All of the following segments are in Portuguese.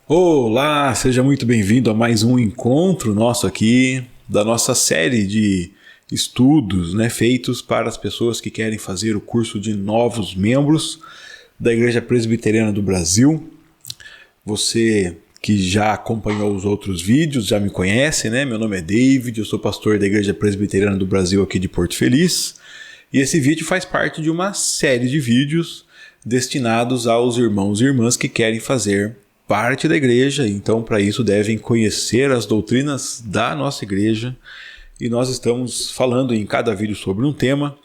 Olá, seja muito bem-vindo a mais um encontro nosso aqui, da nossa série de estudos, feitos para as pessoas que querem fazer o curso de novos membros da Igreja Presbiteriana do Brasil. Você que já acompanhou os outros vídeos, já me conhece, Meu nome é David, eu sou pastor da Igreja Presbiteriana do Brasil aqui de Porto Feliz. E esse vídeo faz parte de uma série de vídeos destinados aos irmãos e irmãs que querem fazer parte da igreja, então para isso devem conhecer as doutrinas da nossa igreja, e nós estamos falando em cada vídeo sobre um tema.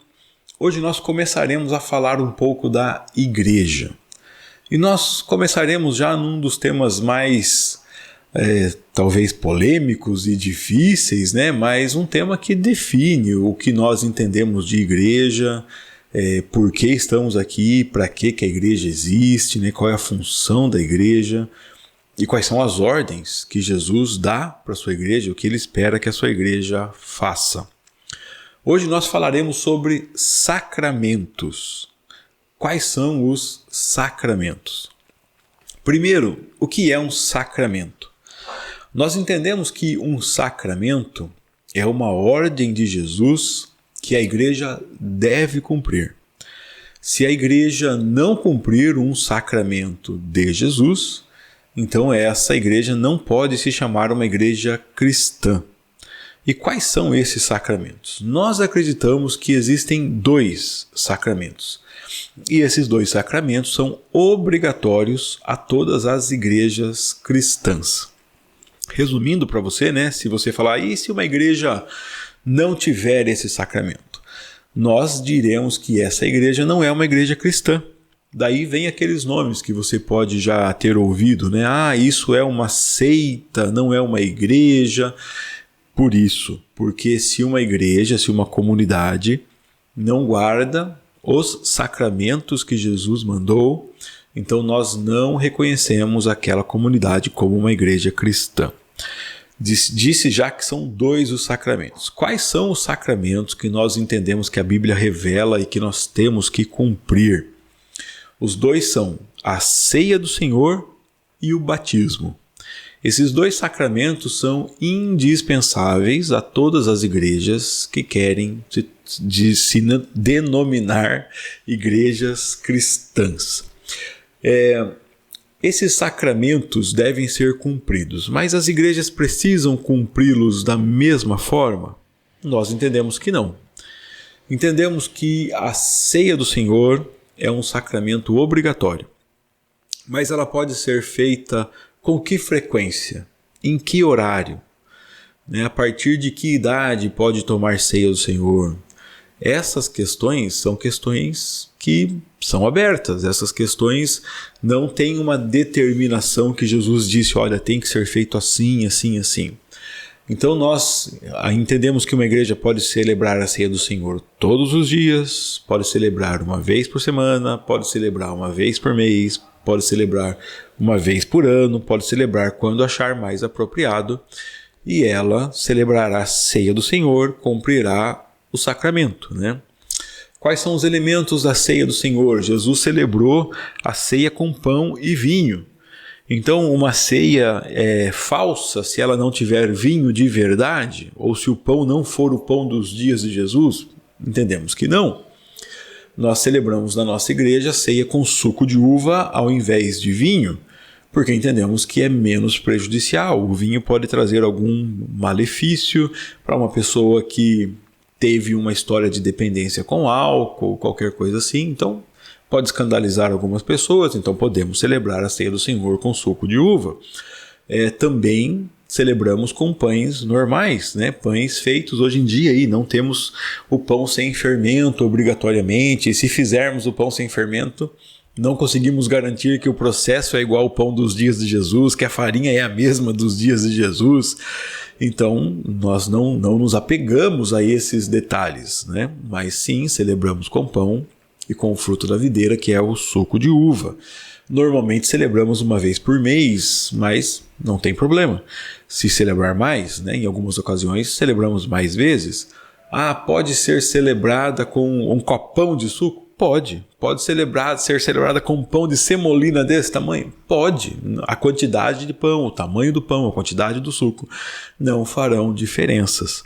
Hoje nós começaremos a falar um pouco da igreja, e nós começaremos já num dos temas mais talvez polêmicos e difíceis, mas um tema que define o que nós entendemos de igreja, por que estamos aqui, para que a igreja existe, qual é a função da igreja e quais são as ordens que Jesus dá para a sua igreja, o que ele espera que a sua igreja faça. Hoje nós falaremos sobre sacramentos. Quais são os sacramentos? Primeiro, o que é um sacramento? Nós entendemos que um sacramento é uma ordem de Jesus que a igreja deve cumprir. Se a igreja não cumprir um sacramento de Jesus, então essa igreja não pode se chamar uma igreja cristã. E quais são esses sacramentos? Nós acreditamos que existem 2 sacramentos. E esses 2 sacramentos são obrigatórios a todas as igrejas cristãs. Resumindo para você, se você falar, e se uma igreja não tiver esse sacramento? Nós diremos que essa igreja não é uma igreja cristã. Daí vem aqueles nomes que você pode já ter ouvido, isso é uma seita, não é uma igreja. Por isso, porque se uma igreja, se uma comunidade não guarda os sacramentos que Jesus mandou, então nós não reconhecemos aquela comunidade como uma igreja cristã. Disse já que são 2 os sacramentos. Quais são os sacramentos que nós entendemos que a Bíblia revela e que nós temos que cumprir? Os 2 são a ceia do Senhor e o batismo. Esses 2 sacramentos são indispensáveis a todas as igrejas que querem se denominar igrejas cristãs. Esses sacramentos devem ser cumpridos, mas as igrejas precisam cumpri-los da mesma forma? Nós entendemos que não. Entendemos que a ceia do Senhor é um sacramento obrigatório, mas ela pode ser feita com que frequência? Em que horário? A partir de que idade pode tomar ceia do Senhor? Essas questões são questões que são abertas. Essas questões não têm uma determinação que Jesus disse, olha, tem que ser feito assim, assim, assim. Então nós entendemos que uma igreja pode celebrar a ceia do Senhor todos os dias, pode celebrar uma vez por semana, pode celebrar uma vez por mês, pode celebrar uma vez por ano, pode celebrar quando achar mais apropriado, e ela celebrará a ceia do Senhor, cumprirá o sacramento, Quais são os elementos da ceia do Senhor? Jesus celebrou a ceia com pão e vinho. Então, uma ceia é falsa se ela não tiver vinho de verdade? Ou se o pão não for o pão dos dias de Jesus? Entendemos que não. Nós celebramos na nossa igreja a ceia com suco de uva ao invés de vinho, porque entendemos que é menos prejudicial. O vinho pode trazer algum malefício para uma pessoa que teve uma história de dependência com álcool, qualquer coisa assim, então pode escandalizar algumas pessoas, então podemos celebrar a ceia do Senhor com suco de uva. Também celebramos com pães normais, pães feitos hoje em dia, aí não temos o pão sem fermento obrigatoriamente, e se fizermos o pão sem fermento, não conseguimos garantir que o processo é igual ao pão dos dias de Jesus, que a farinha é a mesma dos dias de Jesus. Então, nós não nos apegamos a esses detalhes, mas sim celebramos com pão e com o fruto da videira, que é o suco de uva. Normalmente celebramos uma vez por mês, mas não tem problema. Se celebrar mais, em algumas ocasiões celebramos mais vezes. Pode ser celebrada com um copão de suco? Pode ser celebrada com um pão de semolina desse tamanho? Pode. A quantidade de pão, o tamanho do pão, a quantidade do suco não farão diferenças.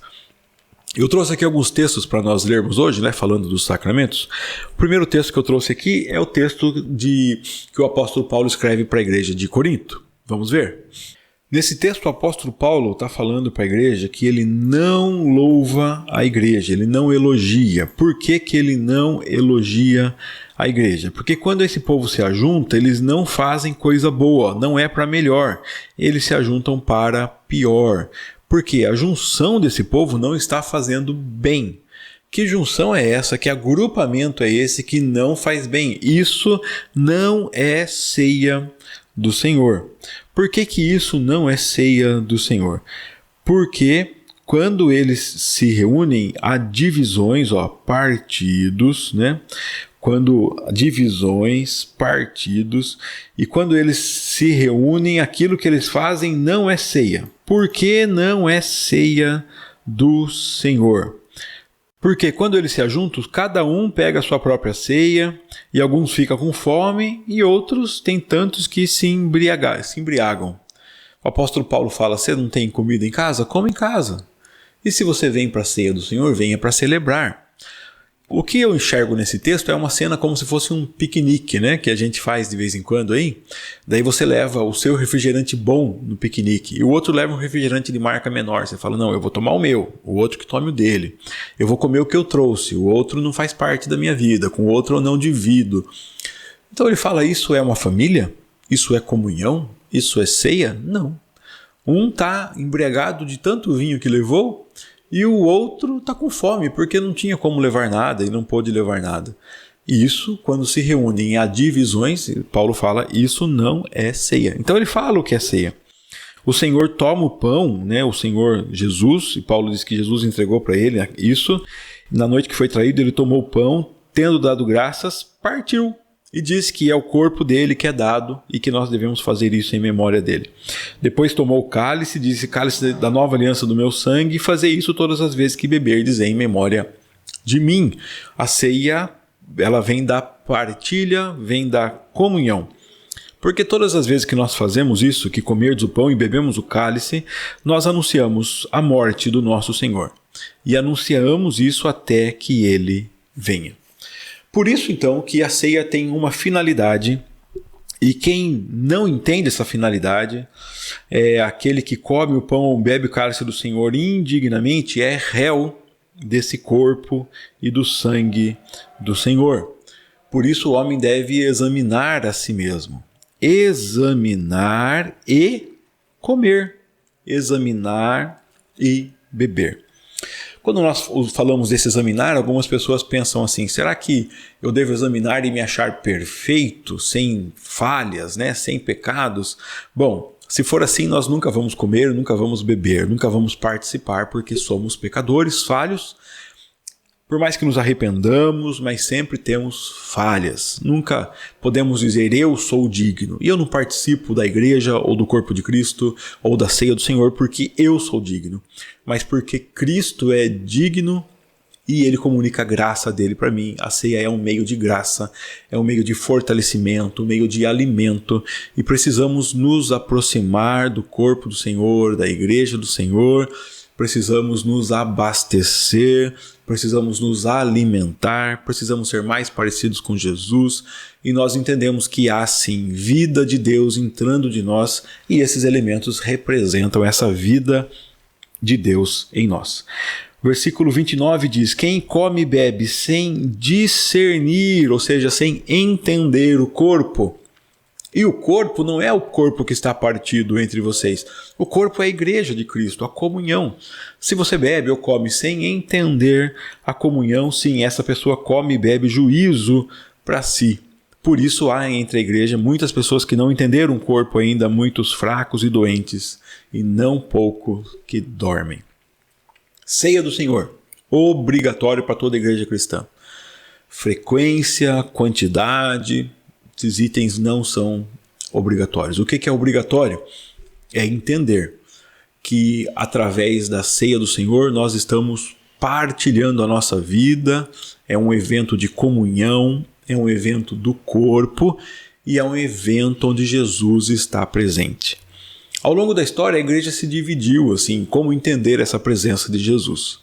Eu trouxe aqui alguns textos para nós lermos hoje, né, falando dos sacramentos. O primeiro texto que eu trouxe aqui é o texto que o apóstolo Paulo escreve para a igreja de Corinto. Vamos ver? Nesse texto, o apóstolo Paulo está falando para a igreja que ele não louva a igreja, ele não elogia. Por que ele não elogia a igreja? Porque quando esse povo se ajunta, eles não fazem coisa boa, não é para melhor, eles se ajuntam para pior. Porque a junção desse povo não está fazendo bem. Que junção é essa? Que agrupamento é esse que não faz bem? Isso não é ceia do Senhor. Por que isso não é ceia do Senhor? Porque quando eles se reúnem, há divisões, partidos, né? Partidos, e quando eles se reúnem, aquilo que eles fazem não é ceia. Por que não é ceia do Senhor? Porque quando eles se ajuntam, cada um pega a sua própria ceia, e alguns ficam com fome, e outros tem tantos que se embriagam. O apóstolo Paulo fala: você não tem comida em casa? Come em casa. E se você vem para a ceia do Senhor, venha para celebrar. O que eu enxergo nesse texto é uma cena como se fosse um piquenique, né? Que a gente faz de vez em quando aí. Daí você leva o seu refrigerante bom no piquenique e o outro leva um refrigerante de marca menor. Você fala: não, eu vou tomar o meu, o outro que tome o dele. Eu vou comer o que eu trouxe, o outro não faz parte da minha vida, com o outro eu não divido. Então ele fala: isso é uma família? Isso é comunhão? Isso é ceia? Não. Um está embriagado de tanto vinho que levou, e o outro está com fome, porque não tinha como levar nada e não pôde levar nada. E isso, quando se reúnem, há divisões, Paulo fala, isso não é ceia. Então ele fala o que é ceia. O Senhor toma o pão, né? O Senhor Jesus, e Paulo diz que Jesus entregou para ele isso. Na noite que foi traído, ele tomou o pão, tendo dado graças, partiu. E diz que é o corpo dele que é dado e que nós devemos fazer isso em memória dele. Depois tomou o cálice, disse: cálice da nova aliança do meu sangue, e fazer isso todas as vezes que beberdes em memória de mim. A ceia, ela vem da partilha, vem da comunhão. Porque todas as vezes que nós fazemos isso, que comerdes o pão e bebemos o cálice, nós anunciamos a morte do nosso Senhor. E anunciamos isso até que ele venha. Por isso, então, que a ceia tem uma finalidade, e quem não entende essa finalidade, é aquele que come o pão ou bebe o cálice do Senhor indignamente, é réu desse corpo e do sangue do Senhor. Por isso o homem deve examinar a si mesmo. Examinar e comer. Examinar e beber. Quando nós falamos desse examinar, algumas pessoas pensam assim: será que eu devo examinar e me achar perfeito, sem falhas, né? Sem pecados? Bom, se for assim, nós nunca vamos comer, nunca vamos beber, nunca vamos participar, porque somos pecadores, falhos. Por mais que nos arrependamos, mas sempre temos falhas. Nunca podemos dizer: eu sou digno. E eu não participo da igreja ou do corpo de Cristo ou da ceia do Senhor porque eu sou digno. Mas porque Cristo é digno e Ele comunica a graça dele para mim. A ceia é um meio de graça, é um meio de fortalecimento, um meio de alimento. E precisamos nos aproximar do corpo do Senhor, da igreja do Senhor. Precisamos nos abastecer, precisamos nos alimentar, precisamos ser mais parecidos com Jesus, e nós entendemos que há sim vida de Deus entrando de nós, e esses elementos representam essa vida de Deus em nós. Versículo 29 diz: quem come e bebe sem discernir, ou seja, sem entender o corpo. E o corpo não é o corpo que está partido entre vocês. O corpo é a igreja de Cristo, a comunhão. Se você bebe ou come sem entender a comunhão, sim, essa pessoa come e bebe juízo para si. Por isso há entre a igreja muitas pessoas que não entenderam o corpo ainda, muitos fracos e doentes, e não poucos que dormem. Ceia do Senhor, obrigatório para toda a igreja cristã. Frequência, quantidade, esses itens não são obrigatórios. O que é obrigatório? É entender que através da ceia do Senhor nós estamos partilhando a nossa vida, é um evento de comunhão, é um evento do corpo e é um evento onde Jesus está presente. Ao longo da história, a igreja se dividiu, assim, como entender essa presença de Jesus.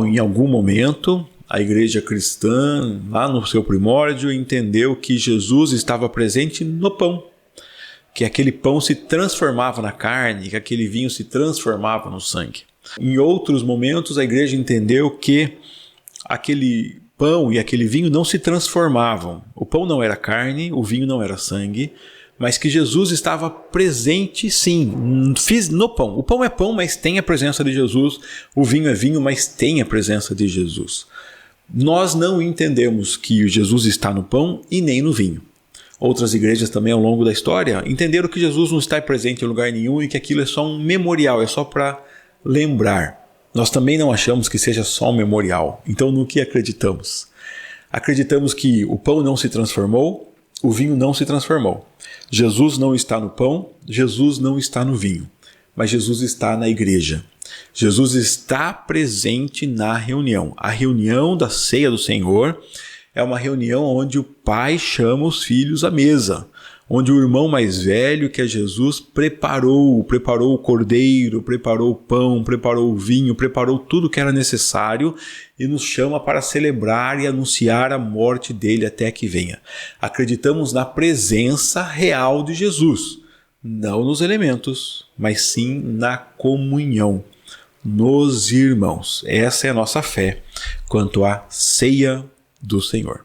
Em algum momento, a igreja cristã, lá no seu primórdio, entendeu que Jesus estava presente no pão, que aquele pão se transformava na carne, que aquele vinho se transformava no sangue. Em outros momentos, a igreja entendeu que aquele pão e aquele vinho não se transformavam. O pão não era carne, o vinho não era sangue, mas que Jesus estava presente, sim, no pão. O pão é pão, mas tem a presença de Jesus. O vinho é vinho, mas tem a presença de Jesus. Nós não entendemos que Jesus está no pão e nem no vinho. Outras igrejas também, ao longo da história, entenderam que Jesus não está presente em lugar nenhum e que aquilo é só um memorial, é só para lembrar. Nós também não achamos que seja só um memorial. Então, no que acreditamos? Acreditamos que o pão não se transformou, o vinho não se transformou. Jesus não está no pão, Jesus não está no vinho, mas Jesus está na igreja. Jesus está presente na reunião. A reunião da ceia do Senhor é uma reunião onde o Pai chama os filhos à mesa, onde o irmão mais velho, que é Jesus, preparou o cordeiro, preparou o pão, preparou o vinho, preparou tudo que era necessário e nos chama para celebrar e anunciar a morte dele até que venha. Acreditamos na presença real de Jesus, não nos elementos, mas sim na comunhão, nos irmãos. Essa é a nossa fé quanto à ceia do Senhor.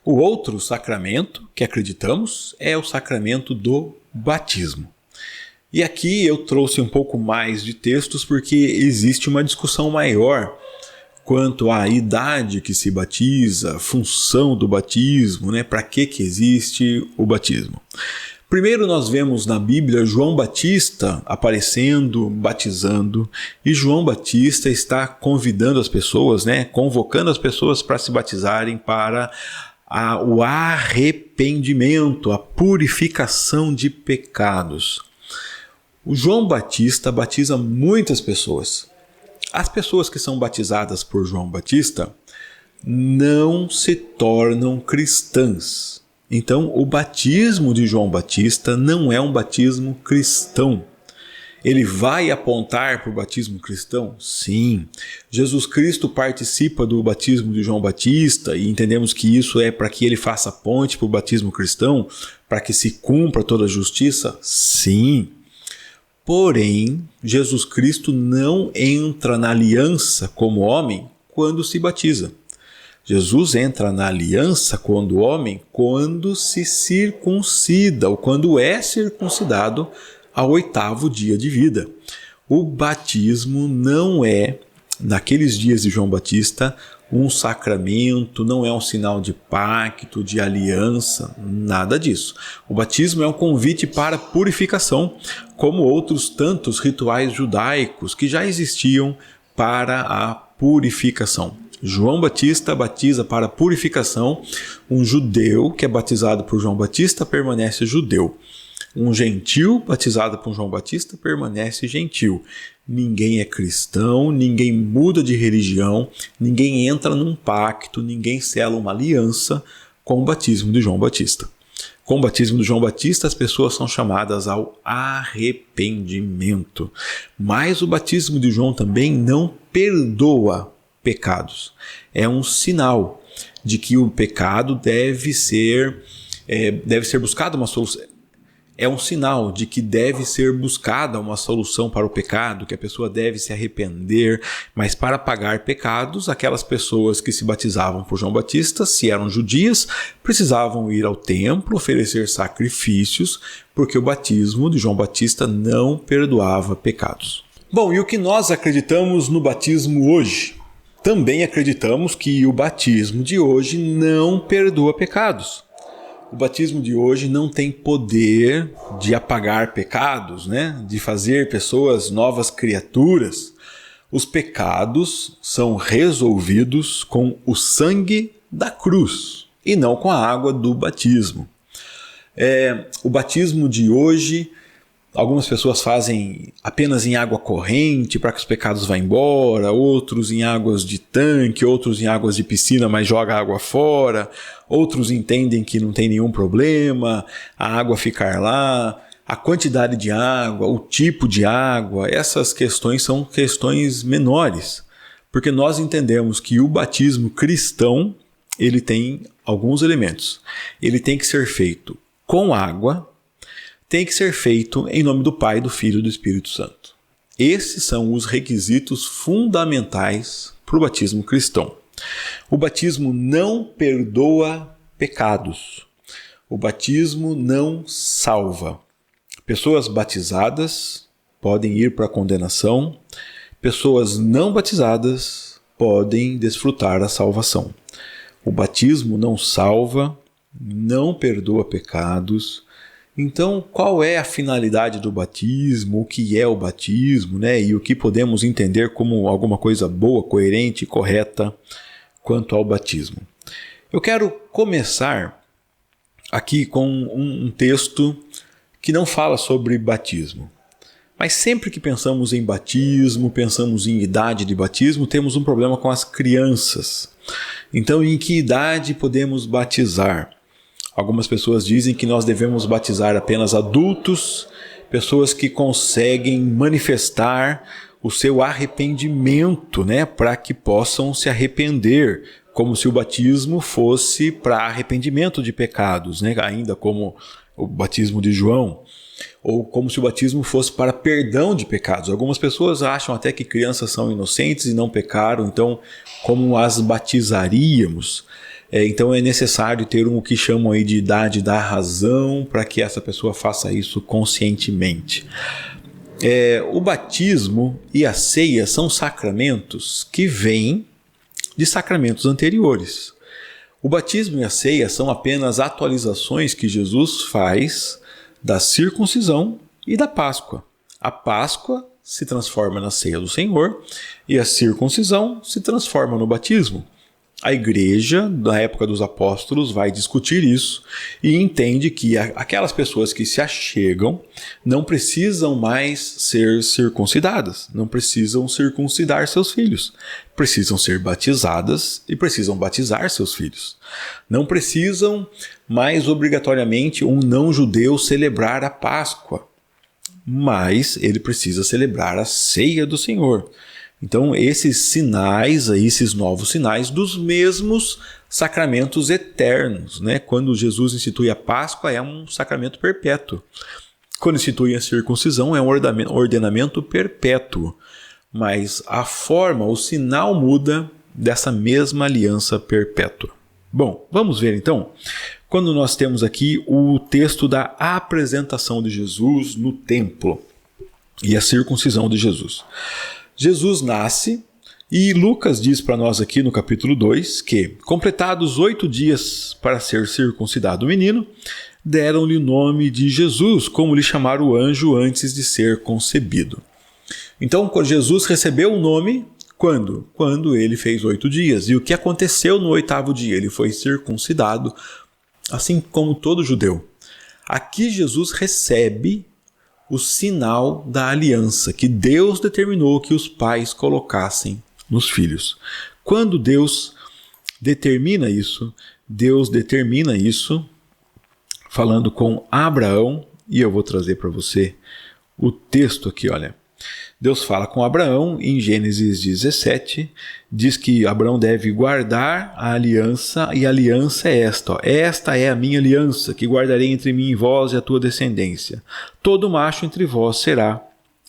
O outro sacramento que acreditamos é o sacramento do batismo. E aqui eu trouxe um pouco mais de textos porque existe uma discussão maior quanto à idade que se batiza, a função do batismo, né? Para que existe o batismo? Primeiro nós vemos na Bíblia João Batista aparecendo, batizando, e João Batista está convidando as pessoas, né? Convocando as pessoas para se batizarem para o arrependimento, a purificação de pecados. O João Batista batiza muitas pessoas. As pessoas que são batizadas por João Batista não se tornam cristãs. Então, o batismo de João Batista não é um batismo cristão. Ele vai apontar para o batismo cristão? Sim. Jesus Cristo participa do batismo de João Batista e entendemos que isso é para que ele faça ponte para o batismo cristão, para que se cumpra toda a justiça? Sim. Porém, Jesus Cristo não entra na aliança como homem quando se batiza. Jesus entra na aliança quando homem, quando se circuncida, ou quando é circuncidado ao 8º dia de vida. O batismo não é, naqueles dias de João Batista, um sacramento, não é um sinal de pacto, de aliança, nada disso. O batismo é um convite para purificação, como outros tantos rituais judaicos que já existiam para a purificação. João Batista batiza para purificação. Um judeu que é batizado por João Batista permanece judeu. Um gentil batizado por João Batista permanece gentil. Ninguém é cristão, ninguém muda de religião, ninguém entra num pacto, ninguém sela uma aliança com o batismo de João Batista. Com o batismo de João Batista, as pessoas são chamadas ao arrependimento. Mas o batismo de João também não perdoa pecados. É um sinal de que o pecado deve ser buscada uma solução. É um sinal de que deve ser buscada uma solução para o pecado, que a pessoa deve se arrepender, mas para pagar pecados, aquelas pessoas que se batizavam por João Batista, se eram judias, precisavam ir ao templo, oferecer sacrifícios, porque o batismo de João Batista não perdoava pecados. Bom, e o que nós acreditamos no batismo hoje? Também acreditamos que o batismo de hoje não perdoa pecados. O batismo de hoje não tem poder de apagar pecados, né? De fazer pessoas novas criaturas. Os pecados são resolvidos com o sangue da cruz e não com a água do batismo. O batismo de hoje Algumas pessoas fazem apenas em água corrente para que os pecados vá embora, outros em águas de tanque, outros em águas de piscina, mas joga a água fora, outros entendem que não tem nenhum problema, a água ficar lá, a quantidade de água, o tipo de água, essas questões são questões menores, porque nós entendemos que o batismo cristão, ele tem alguns elementos. Ele tem que ser feito com água, tem que ser feito em nome do Pai, do Filho e do Espírito Santo. Esses são os requisitos fundamentais para o batismo cristão. O batismo não perdoa pecados. O batismo não salva. Pessoas batizadas podem ir para a condenação. Pessoas não batizadas podem desfrutar a salvação. O batismo não salva, não perdoa pecados. Então, qual é a finalidade do batismo? O que é o batismo, né? E o que podemos entender como alguma coisa boa, coerente e correta quanto ao batismo? Eu quero começar aqui com um texto que não fala sobre batismo. Mas sempre que pensamos em batismo, pensamos em idade de batismo, temos um problema com as crianças. Então, em que idade podemos batizar? Algumas pessoas dizem que nós devemos batizar apenas adultos, pessoas que conseguem manifestar o seu arrependimento, né, para que possam se arrepender, como se o batismo fosse para arrependimento de pecados, né, ainda como o batismo de João, ou como se o batismo fosse para perdão de pecados. Algumas pessoas acham até que crianças são inocentes e não pecaram, então como as batizaríamos? Então é necessário ter o que chamam aí de idade da razão para que essa pessoa faça isso conscientemente. O batismo e a ceia são sacramentos que vêm de sacramentos anteriores. O batismo e a ceia são apenas atualizações que Jesus faz da circuncisão e da Páscoa. A Páscoa se transforma na ceia do Senhor e a circuncisão se transforma no batismo. A igreja, na época dos apóstolos, vai discutir isso e entende que aquelas pessoas que se achegam não precisam mais ser circuncidadas, não precisam circuncidar seus filhos. Precisam ser batizadas e precisam batizar seus filhos. Não precisam mais obrigatoriamente um não-judeu celebrar a Páscoa, mas ele precisa celebrar a ceia do Senhor. Então, esses sinais, aí, esses novos sinais dos mesmos sacramentos eternos, né? Quando Jesus institui a Páscoa, é um sacramento perpétuo. Quando institui a circuncisão, é um ordenamento perpétuo. Mas a forma, o sinal muda dessa mesma aliança perpétua. Bom, vamos ver então, quando nós temos aqui o texto da apresentação de Jesus no templo e a circuncisão de Jesus. Jesus nasce e Lucas diz para nós aqui no capítulo 2 que, completados 8 dias para ser circuncidado o menino, deram-lhe o nome de Jesus, como lhe chamara o anjo antes de ser concebido. Então, Jesus recebeu o nome quando? Quando ele fez 8 dias. E o que aconteceu no 8º dia? Ele foi circuncidado, assim como todo judeu. Aqui Jesus recebe o sinal da aliança que Deus determinou que os pais colocassem nos filhos. Quando Deus determina isso falando com Abraão, e eu vou trazer para você o texto aqui, olha. Deus fala com Abraão em Gênesis 17, diz que Abraão deve guardar a aliança, e a aliança é esta. Esta é a minha aliança, que guardarei entre mim e vós e a tua descendência. Todo macho entre vós será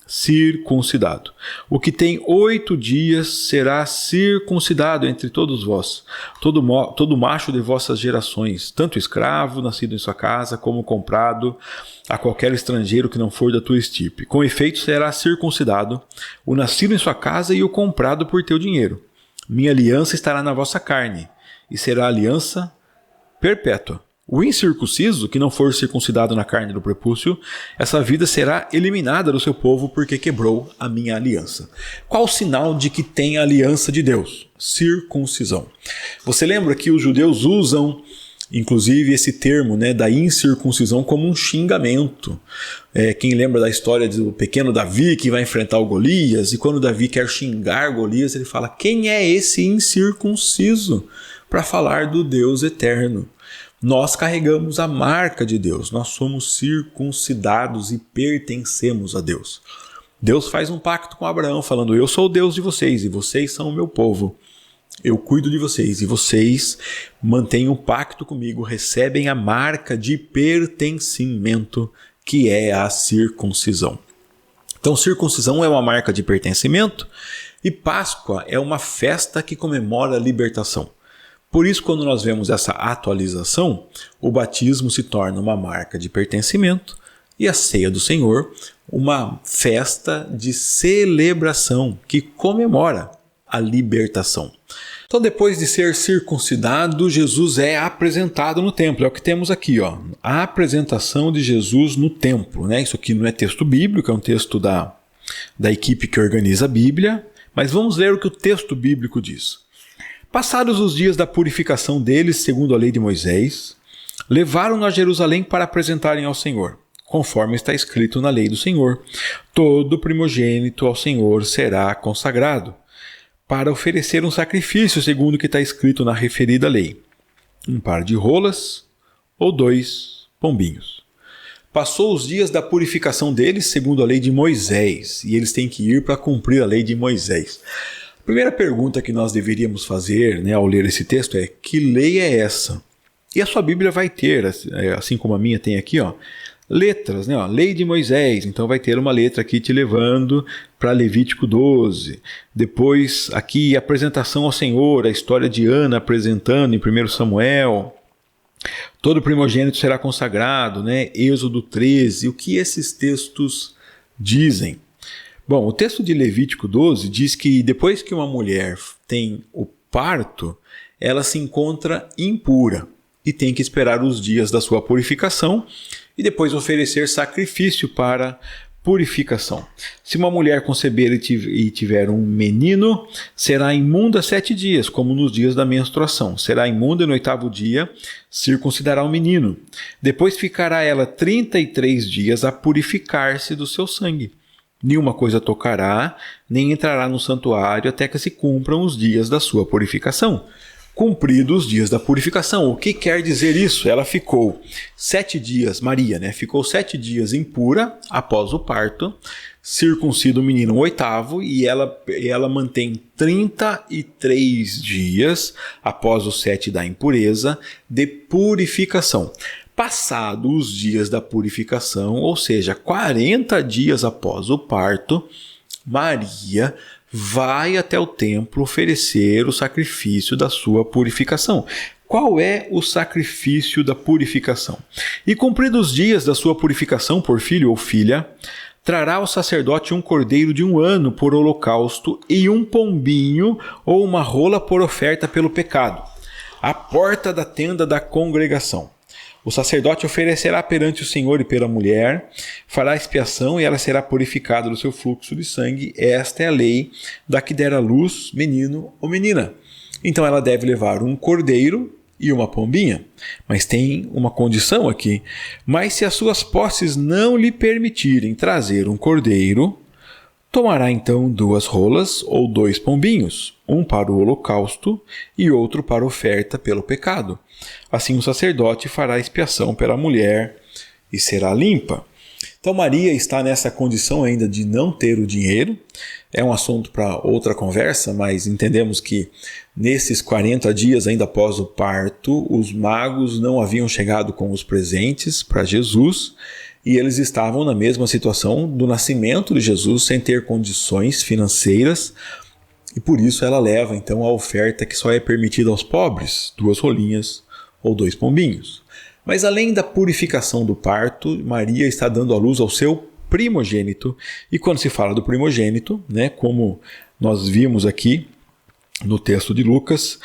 circuncidado. O que tem 8 dias será circuncidado entre todos vós. Todo macho de vossas gerações, tanto escravo, nascido em sua casa, como comprado a qualquer estrangeiro que não for da tua estirpe. Com efeito será circuncidado o nascido em sua casa e o comprado por teu dinheiro. Minha aliança estará na vossa carne, e será aliança perpétua. O incircunciso, que não for circuncidado na carne do prepúcio, essa vida será eliminada do seu povo, porque quebrou a minha aliança. Qual o sinal de que tem a aliança de Deus? Circuncisão. Você lembra que os judeus usam inclusive esse termo, né, da incircuncisão como um xingamento. Quem lembra da história do pequeno Davi que vai enfrentar o Golias, e quando Davi quer xingar Golias, ele fala: quem é esse incircunciso para falar do Deus eterno? Nós carregamos a marca de Deus, nós somos circuncidados e pertencemos a Deus. Deus faz um pacto com Abraão falando: eu sou o Deus de vocês e vocês são o meu povo. Eu cuido de vocês e vocês mantêm um pacto comigo, recebem a marca de pertencimento, que é a circuncisão. Então, circuncisão é uma marca de pertencimento e Páscoa é uma festa que comemora a libertação. Por isso, quando nós vemos essa atualização, o batismo se torna uma marca de pertencimento e a ceia do Senhor uma festa de celebração que comemora a libertação. Então, depois de ser circuncidado, Jesus é apresentado no templo. É o que temos aqui, ó, a apresentação de Jesus no templo, né? Isso aqui não é texto bíblico, é um texto da equipe que organiza a Bíblia, mas vamos ler o que o texto bíblico diz. Passados os dias da purificação deles, segundo a lei de Moisés, levaram-no a Jerusalém para apresentarem ao Senhor, conforme está escrito na lei do Senhor: todo primogênito ao Senhor será consagrado, para oferecer um sacrifício segundo o que está escrito na referida lei: um par de rolas ou 2 pombinhos. Passou os dias da purificação deles, segundo a lei de Moisés, e eles têm que ir para cumprir a lei de Moisés. A primeira pergunta que nós deveríamos fazer, né, ao ler esse texto é: que lei é essa? E a sua Bíblia vai ter, assim como a minha tem aqui, ó, letras, né? Lei de Moisés, então vai ter uma letra aqui te levando para Levítico 12. Depois aqui apresentação ao Senhor, a história de Ana apresentando em 1 Samuel. Todo primogênito será consagrado, né? Êxodo 13. O que esses textos dizem? Bom, o texto de Levítico 12 diz que depois que uma mulher tem o parto, ela se encontra impura e tem que esperar os dias da sua purificação e depois oferecer sacrifício para purificação. Se uma mulher conceber e tiver um menino, será imunda 7 dias, como nos dias da menstruação. Será imunda e no 8º dia circuncidará o menino. Depois ficará ela 33 dias a purificar-se do seu sangue. Nenhuma coisa tocará, nem entrará no santuário até que se cumpram os dias da sua purificação. Cumpridos os dias da purificação. O que quer dizer isso? Ela ficou 7 dias, Maria, né? Ficou 7 dias impura após o parto, circuncida o menino no 8º e ela mantém 33 dias após os 7 da impureza de purificação. Passados os dias da purificação, ou seja, 40 dias após o parto, Maria vai até o templo oferecer o sacrifício da sua purificação. Qual é o sacrifício da purificação? E cumpridos os dias da sua purificação por filho ou filha, trará o sacerdote um cordeiro de 1 ano por holocausto e um pombinho ou uma rola por oferta pelo pecado, à porta da tenda da congregação. O sacerdote oferecerá perante o Senhor e pela mulher, fará expiação e ela será purificada do seu fluxo de sangue. Esta é a lei da que der à luz menino ou menina. Então ela deve levar um cordeiro e uma pombinha. Mas tem uma condição aqui. Mas se as suas posses não lhe permitirem trazer um cordeiro, tomará então 2 rolas ou 2 pombinhos, um para o holocausto e outro para oferta pelo pecado. Assim o sacerdote fará expiação pela mulher e será limpa. Então Maria está nessa condição ainda de não ter o dinheiro. É um assunto para outra conversa, mas entendemos que nesses 40 dias ainda após o parto, os magos não haviam chegado com os presentes para Jesus e eles estavam na mesma situação do nascimento de Jesus, sem ter condições financeiras. E por isso ela leva então a oferta que só é permitida aos pobres, 2 rolinhas ou 2 pombinhos. Mas além da purificação do parto, Maria está dando à luz ao seu primogênito. E quando se fala do primogênito, né, como nós vimos aqui no texto de Lucas,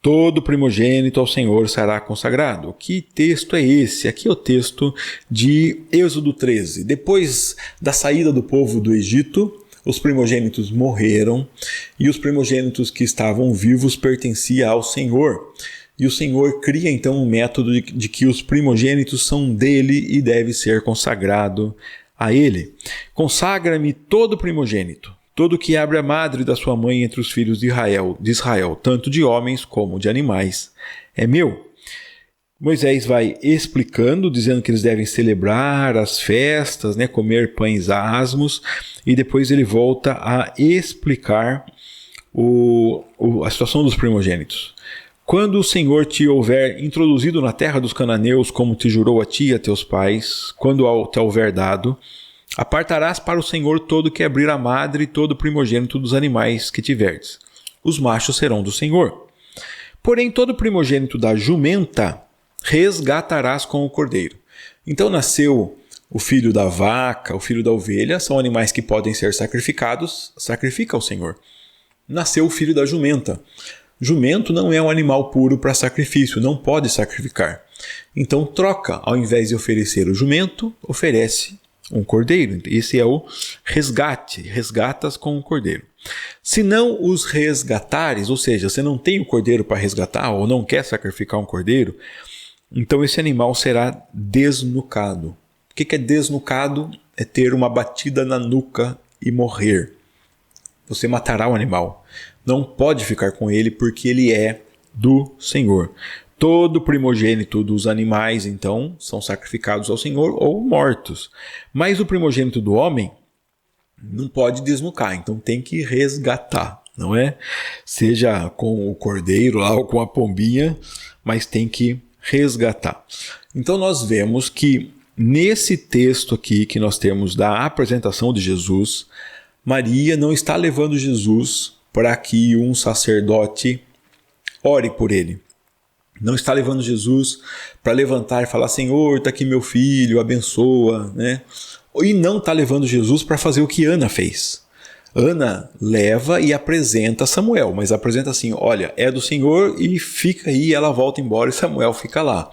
todo primogênito ao Senhor será consagrado. Que texto é esse? Aqui é o texto de Êxodo 13. Depois da saída do povo do Egito, os primogênitos morreram e os primogênitos que estavam vivos pertenciam ao Senhor. E o Senhor cria então um método de que os primogênitos são dele e deve ser consagrado a ele. Consagra-me todo primogênito, todo que abre a madre da sua mãe entre os filhos de Israel, tanto de homens como de animais, é meu. Moisés vai explicando, dizendo que eles devem celebrar as festas, comer pães asmos, e depois ele volta a explicar a situação dos primogênitos. Quando o Senhor te houver introduzido na terra dos cananeus, como te jurou a ti e a teus pais, quando te houver dado, apartarás para o Senhor todo que abrir a madre e todo primogênito dos animais que tiverdes. Os machos serão do Senhor. Porém, todo primogênito da jumenta resgatarás com o cordeiro. Então nasceu o filho da vaca, o filho da ovelha, são animais que podem ser sacrificados, sacrifica ao Senhor. Nasceu o filho da jumenta. Jumento não é um animal puro para sacrifício, não pode sacrificar. Então troca, ao invés de oferecer o jumento, oferece um cordeiro. Esse é o resgate, resgatas com o cordeiro. Se não os resgatares, ou seja, você não tem o cordeiro para resgatar ou não quer sacrificar um cordeiro, então esse animal será desnucado. O que é desnucado? É ter uma batida na nuca e morrer. Você matará o animal. Não pode ficar com ele porque ele é do Senhor. Todo primogênito dos animais, então, são sacrificados ao Senhor ou mortos. Mas o primogênito do homem não pode desnucar, então tem que resgatar, não é? Seja com o cordeiro lá ou com a pombinha, mas tem que resgatar. Então nós vemos que nesse texto aqui que nós temos da apresentação de Jesus, Maria não está levando Jesus para que um sacerdote ore por ele. Não está levando Jesus para levantar e falar, Senhor, está aqui meu filho, abençoa, E não está levando Jesus para fazer o que Ana fez. Ana leva e apresenta Samuel, mas apresenta assim, olha, é do Senhor e fica aí, ela volta embora e Samuel fica lá.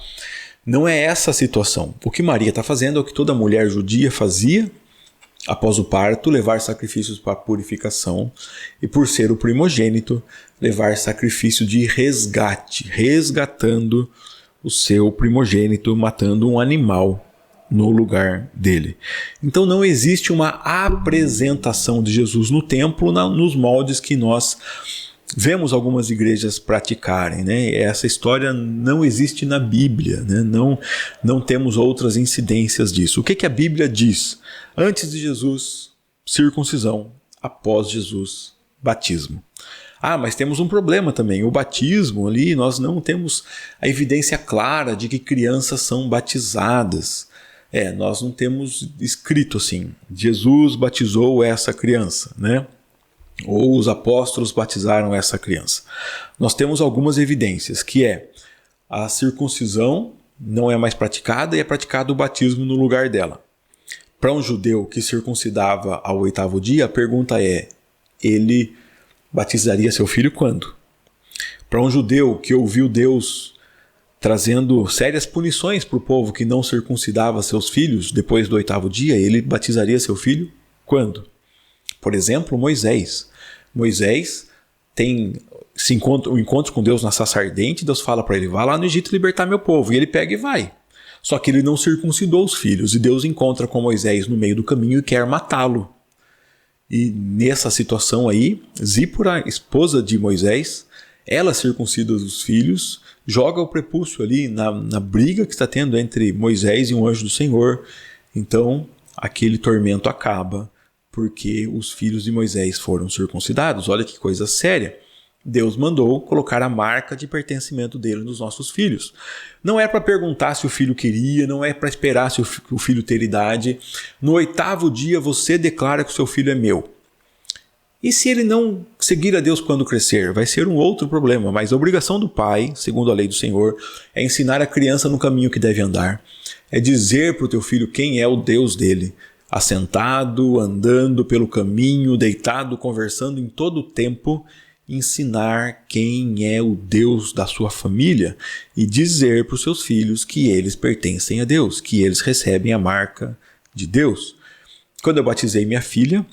Não é essa a situação. O que Maria está fazendo é o que toda mulher judia fazia após o parto, levar sacrifícios para purificação e, por ser o primogênito, levar sacrifício de resgate, resgatando o seu primogênito, matando um animal no lugar dele. Então não existe uma apresentação de Jesus no templo nos moldes que nós vemos algumas igrejas praticarem, Essa história não existe na Bíblia, Não temos outras incidências disso. O que a Bíblia diz? Antes de Jesus, circuncisão. Após Jesus, batismo. Mas temos um problema também. O batismo ali, nós não temos a evidência clara de que crianças são batizadas. Nós não temos escrito assim, Jesus batizou essa criança, Ou os apóstolos batizaram essa criança. Nós temos algumas evidências, que a circuncisão não é mais praticada e é praticado o batismo no lugar dela. Para um judeu que circuncidava ao 8º dia, a pergunta é, ele batizaria seu filho quando? Para um judeu que ouviu Deus trazendo sérias punições para o povo que não circuncidava seus filhos depois do 8º dia, ele batizaria seu filho quando? Por exemplo, Moisés. Moisés tem um encontro com Deus na sarça ardente, Deus fala para ele, vá lá no Egito libertar meu povo, e ele pega e vai. Só que ele não circuncidou os filhos, e Deus encontra com Moisés no meio do caminho e quer matá-lo. E nessa situação aí, Zípora, esposa de Moisés, ela circuncida os filhos, joga o prepúcio ali na briga que está tendo entre Moisés e um anjo do Senhor. Então, aquele tormento acaba, porque os filhos de Moisés foram circuncidados. Olha que coisa séria. Deus mandou colocar a marca de pertencimento dele nos nossos filhos. Não é para perguntar se o filho queria, não é para esperar se o filho ter idade. No 8º dia você declara que o seu filho é meu. E se ele não seguir a Deus quando crescer? Vai ser um outro problema, mas a obrigação do pai, segundo a lei do Senhor, é ensinar a criança no caminho que deve andar. É dizer para o teu filho quem é o Deus dele. Assentado, andando pelo caminho, deitado, conversando em todo o tempo, ensinar quem é o Deus da sua família e dizer para os seus filhos que eles pertencem a Deus, que eles recebem a marca de Deus. Quando eu batizei minha filha,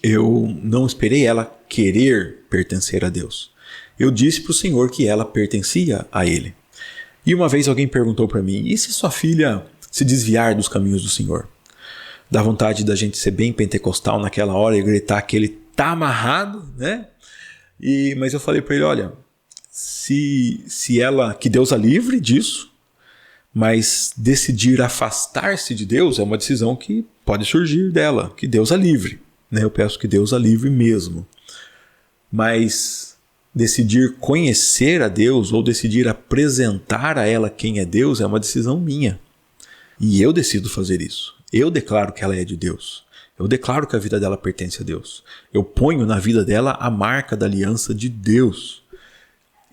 eu não esperei ela querer pertencer a Deus. eu disse para o Senhor que ela pertencia a Ele. E uma vez alguém perguntou para mim, e se sua filha se desviar dos caminhos do Senhor? Dá vontade da gente ser bem pentecostal naquela hora e gritar que ele está amarrado, né? Mas eu falei para ele, olha, se ela, que Deus a livre disso, mas decidir afastar-se de Deus é uma decisão que pode surgir dela, que Deus a livre, né? Eu peço que Deus a livre mesmo. Mas decidir conhecer a Deus ou decidir apresentar a ela quem é Deus é uma decisão minha. E eu decido fazer isso. Eu declaro que ela é de Deus. Eu declaro que a vida dela pertence a Deus. Eu ponho na vida dela a marca da aliança de Deus.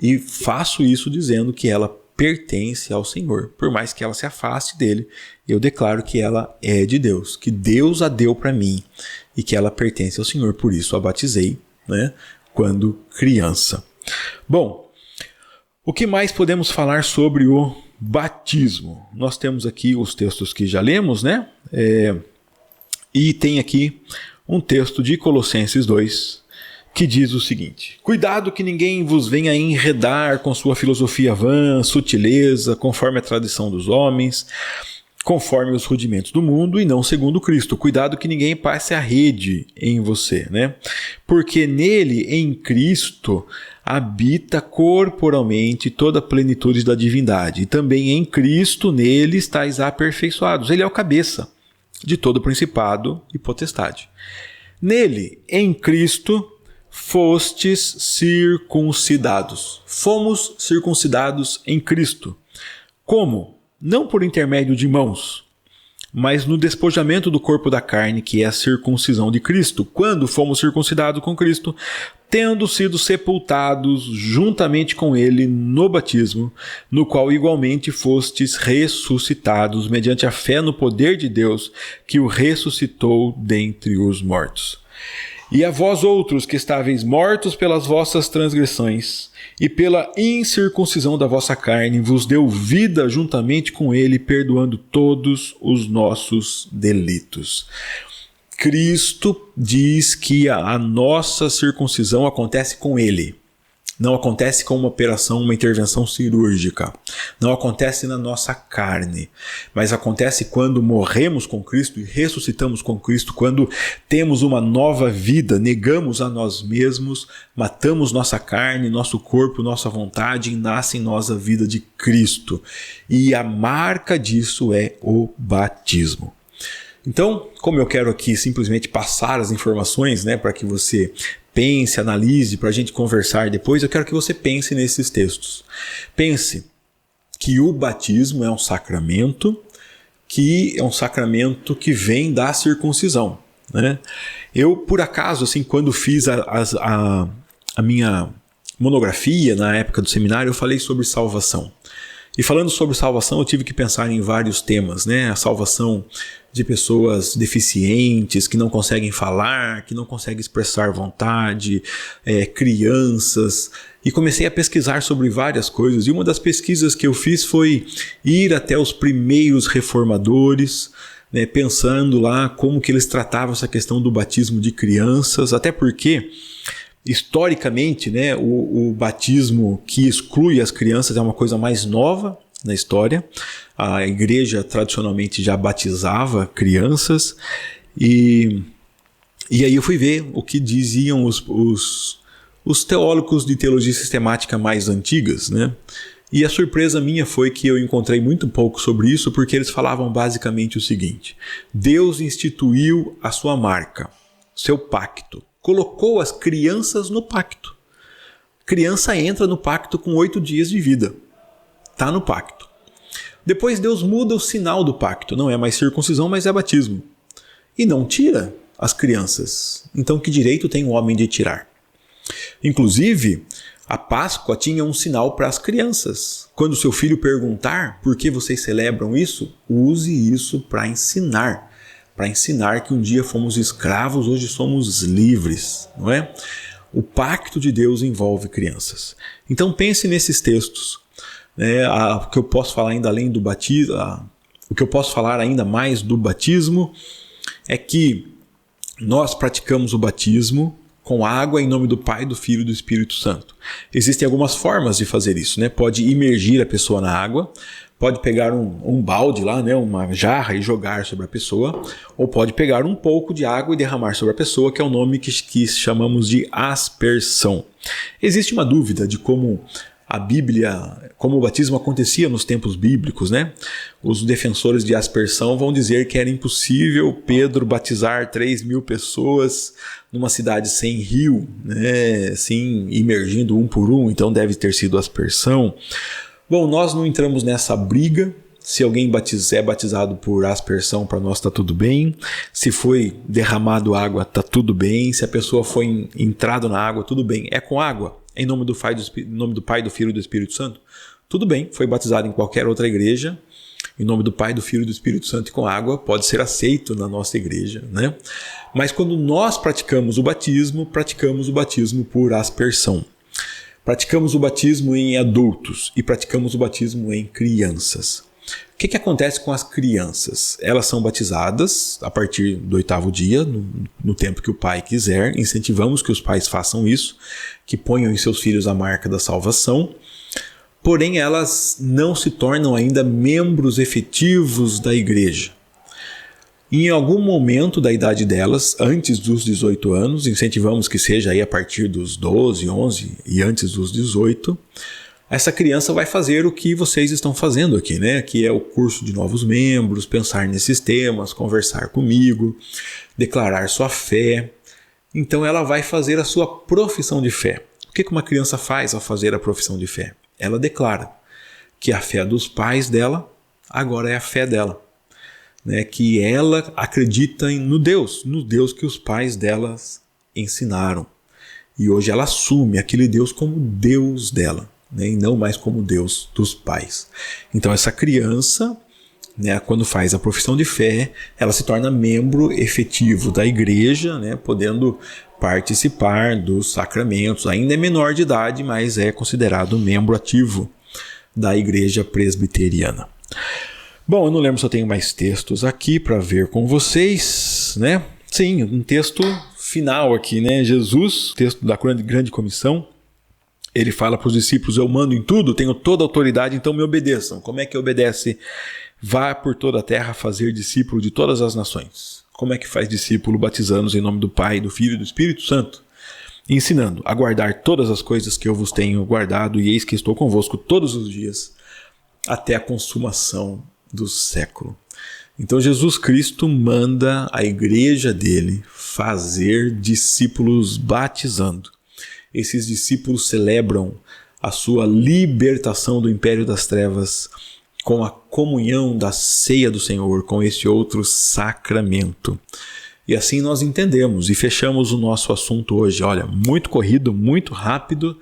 E faço isso dizendo que ela pertence ao Senhor. Por mais que ela se afaste dele, eu declaro que ela é de Deus. Que Deus a deu para mim e que ela pertence ao Senhor. Por isso a batizei, né, quando criança. Bom, o que mais podemos falar sobre o batismo? Nós temos aqui os textos que já lemos, né? E tem aqui um texto de Colossenses 2 que diz o seguinte: cuidado que ninguém vos venha enredar com sua filosofia vã, sutileza, conforme a tradição dos homens, conforme os rudimentos do mundo e não segundo Cristo. Cuidado que ninguém passe a rede em você, né? Porque nele, em Cristo, habita corporalmente toda a plenitude da divindade. E também em Cristo, nele estáis aperfeiçoados. Ele é o cabeça de todo principado e potestade. Nele, em Cristo, fostes circuncidados. Fomos circuncidados em Cristo. Como? Não por intermédio de mãos, mas no despojamento do corpo da carne, que é a circuncisão de Cristo, quando fomos circuncidados com Cristo, tendo sido sepultados juntamente com ele no batismo, no qual igualmente fostes ressuscitados mediante a fé no poder de Deus, que o ressuscitou dentre os mortos. E a vós outros que estáveis mortos pelas vossas transgressões e pela incircuncisão da vossa carne, vos deu vida juntamente com ele, perdoando todos os nossos delitos. Cristo diz que a nossa circuncisão acontece com ele. Não acontece com uma operação, uma intervenção cirúrgica. Não acontece na nossa carne. Mas acontece quando morremos com Cristo e ressuscitamos com Cristo, quando temos uma nova vida, negamos a nós mesmos, matamos nossa carne, nosso corpo, nossa vontade e nasce em nós a vida de Cristo. E a marca disso é o batismo. Então, como eu quero aqui simplesmente passar as informações, né, para que você pense, analise, para a gente conversar depois, eu quero que você pense nesses textos. Pense que o batismo é um sacramento que vem da circuncisão, né? Eu, por acaso, assim, quando fiz a minha monografia na época do seminário, eu falei sobre salvação. E falando sobre salvação, eu tive que pensar em vários temas, né? A salvação de pessoas deficientes, que não conseguem falar, que não conseguem expressar vontade, crianças. E comecei a pesquisar sobre várias coisas. E uma das pesquisas que eu fiz foi ir até os primeiros reformadores, né, pensando lá como que eles tratavam essa questão do batismo de crianças, até porque historicamente, né, o batismo que exclui as crianças é uma coisa mais nova na história. A igreja tradicionalmente já batizava crianças e aí eu fui ver o que diziam os teólogos de teologia sistemática mais antigas, né? E a surpresa minha foi que eu encontrei muito pouco sobre isso, porque eles falavam basicamente o seguinte: Deus instituiu a sua marca, seu pacto. Colocou as crianças no pacto. Criança entra no pacto com 8 dias de vida. Está no pacto. Depois Deus muda o sinal do pacto. Não é mais circuncisão, mas é batismo. E não tira as crianças. Então que direito tem o homem de tirar? Inclusive, a Páscoa tinha um sinal para as crianças. Quando seu filho perguntar por que vocês celebram isso, use isso para ensinar. Para ensinar que um dia fomos escravos, hoje somos livres, não é? O pacto de Deus envolve crianças. Então pense nesses textos. O que eu posso falar ainda além do batismo, o que eu posso falar ainda mais do batismo é que nós praticamos o batismo com água em nome do Pai, do Filho e do Espírito Santo. Existem algumas formas de fazer isso, né? Pode imergir a pessoa na água, pode pegar um balde lá, né? Uma jarra e jogar sobre a pessoa, ou pode pegar um pouco de água e derramar sobre a pessoa, que é o nome que chamamos de aspersão. Existe uma dúvida de como a Bíblia, como o batismo acontecia nos tempos bíblicos, né? Os defensores de aspersão vão dizer que era impossível Pedro batizar 3.000 pessoas numa cidade sem rio, né? Assim, imergindo um por um, então deve ter sido aspersão. Bom, nós não entramos nessa briga. Se alguém é batizado por aspersão, para nós está tudo bem. Se foi derramado água, está tudo bem. Se a pessoa foi entrado na água, tudo bem. É com água? Em nome do Pai, do Filho e do Espírito Santo? Tudo bem, foi batizado em qualquer outra igreja. Em nome do Pai, do Filho e do Espírito Santo e com água, pode ser aceito na nossa igreja, né? Mas quando nós praticamos o batismo por aspersão. Praticamos o batismo em adultos e praticamos o batismo em crianças. O que acontece com as crianças? Elas são batizadas a partir do 8º dia, no tempo que o pai quiser. Incentivamos que os pais façam isso, que ponham em seus filhos a marca da salvação. Porém, elas não se tornam ainda membros efetivos da igreja. Em algum momento da idade delas, antes dos 18 anos, incentivamos que seja aí a partir dos 12, 11 e antes dos 18, essa criança vai fazer o que vocês estão fazendo aqui, né? Que é o curso de novos membros, pensar nesses temas, conversar comigo, declarar sua fé. Então ela vai fazer a sua profissão de fé. O que uma criança faz ao fazer a profissão de fé? Ela declara que a fé dos pais dela agora é a fé dela. Né, que ela acredita no Deus que os pais delas ensinaram. E hoje ela assume aquele Deus como Deus dela, né, e não mais como Deus dos pais. Então essa criança, né, quando faz a profissão de fé, ela se torna membro efetivo da igreja, né, podendo participar dos sacramentos. Ainda é menor de idade, mas é considerado membro ativo da igreja presbiteriana. Bom, eu não lembro se eu tenho mais textos aqui para ver com vocês, né? Sim, um texto final aqui, né? Jesus, texto da grande comissão, ele fala para os discípulos: eu mando em tudo, tenho toda a autoridade, então me obedeçam. Como é que obedece? Vá por toda a terra fazer discípulo de todas as nações. Como é que faz discípulo? Batizando-os em nome do Pai, do Filho e do Espírito Santo, ensinando a guardar todas as coisas que eu vos tenho guardado, e eis que estou convosco todos os dias, até a consumação do século. Então Jesus Cristo manda a igreja dele fazer discípulos batizando. Esses discípulos celebram a sua libertação do império das trevas com a comunhão da ceia do Senhor, com esse outro sacramento. E assim nós entendemos e fechamos o nosso assunto hoje. Olha, muito corrido, muito rápido,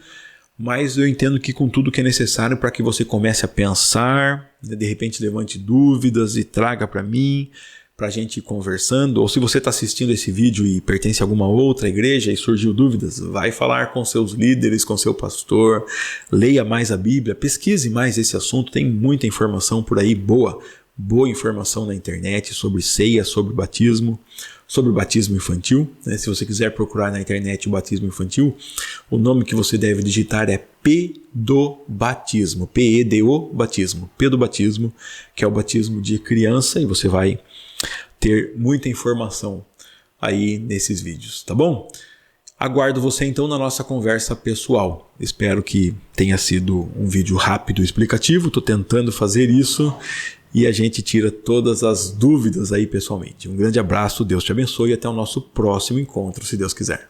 mas eu entendo que com tudo que é necessário para que você comece a pensar, de repente levante dúvidas e traga para mim, para a gente ir conversando. Ou se você está assistindo esse vídeo e pertence a alguma outra igreja e surgiu dúvidas, vai falar com seus líderes, com seu pastor, leia mais a Bíblia, pesquise mais esse assunto, tem muita informação por aí, boa informação na internet sobre ceia, sobre batismo infantil, né? Se você quiser procurar na internet o batismo infantil, o nome que você deve digitar é pedobatismo, P-E-D-O batismo, pedobatismo, que é o batismo de criança, e você vai ter muita informação aí nesses vídeos, tá bom? Aguardo você então na nossa conversa pessoal. Espero que tenha sido um vídeo rápido e explicativo, estou tentando fazer isso e a gente tira todas as dúvidas aí pessoalmente. Um grande abraço, Deus te abençoe e até o nosso próximo encontro, se Deus quiser.